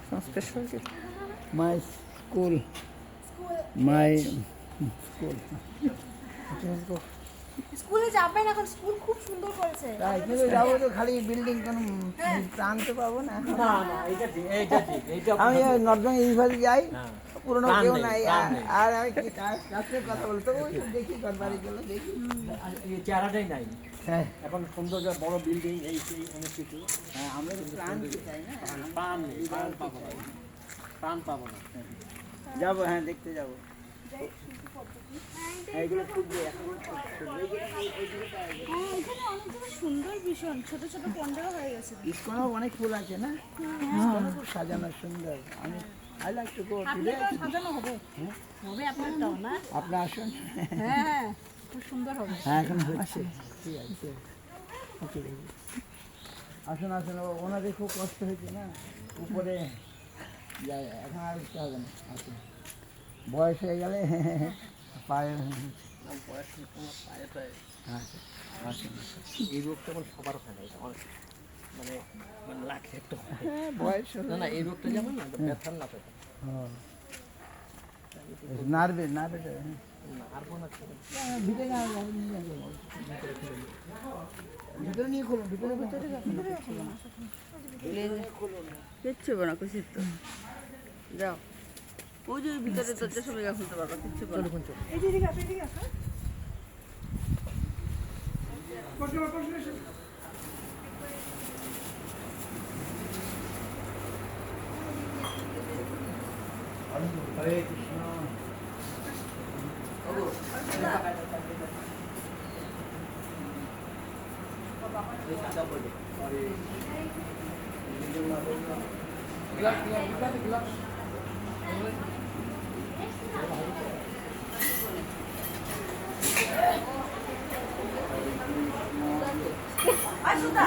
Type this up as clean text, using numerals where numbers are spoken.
Some special gift. My school. My school. Let's go. স্কুলে যাবেন এখন, স্কুল খুব সুন্দর করেছে। তাই কিন্তু যাবো তো খালি বিল্ডিং কোনো প্রাণ তো পাবো না। না না এটা ঠিক, এইটা ঠিক, এইটা আমি নর্থবেঙ্গল ইউনিভার্সিটি যাই, হ্যাঁ। পুরোনো প্রাণ কেউ নেই, নাই, প্রাণ নেই। আর আমি কি কাছে কথা বলতো ওই তো দেখি ঘরবাড়ি গুলো দেখি। এই চেহারাটাই নাই হ্যাঁ এখন, সুন্দর বড় বিল্ডিং এই সেই অনেক কিছু। হ্যাঁ, আমরা তো প্রাণ কি চাই না। প্রাণ নেই, প্রাণ পাবো না, প্রাণ পাবো না। যাবো, হ্যাঁ দেখতে যাবো। এইগুলো খুঁজবে এখন। হ্যাঁ, এখানে অনেক জায়গায় সুন্দর ভীষণ ছোট ছোট পন্ডারও হয়ে গেছে। ইস্কনেও অনেক ফুল আছে না, ইস্কনও খুব সাজানো সুন্দর। আমি I like to go today. সাজানো হবে, হবে আপনারটাও না? আপনি আসুন। হ্যাঁ, খুব সুন্দর হবে। হ্যাঁ এখন হচ্ছে, ঠিক আছে, ওকে আসুন আসুন। ওনাদের খুব কষ্ট হয়েছে না, উপরে যাই, এখন আর উঠতে হবে না। আসুন, বয়স হয়ে গেলে পায়ে বয়স কোনো পায়ে পায়ে আচ্ছা আসুন। এই রোগটা আমার সবার হয় না, এটা অনেক মানে মানে লাখে একটা হয়। হ্যাঁ বয়স না না, এই রোগটা যেমন না ব্যথার না পেতে নাড়বে নাড়বে। আর কোনো ভিতরে ভিতরে নিয়ে খুলুন, ভিতরে ভিতরে কিচ্ছু হবে না, খুশি তো। যাও, ওই যে ভিতরে দরজা সবাই খুলতে পারবা, কিচ্ছু হবে না। এদিকে আসো, এদিকে আসো। হরে কৃষ্ণ। আসো না।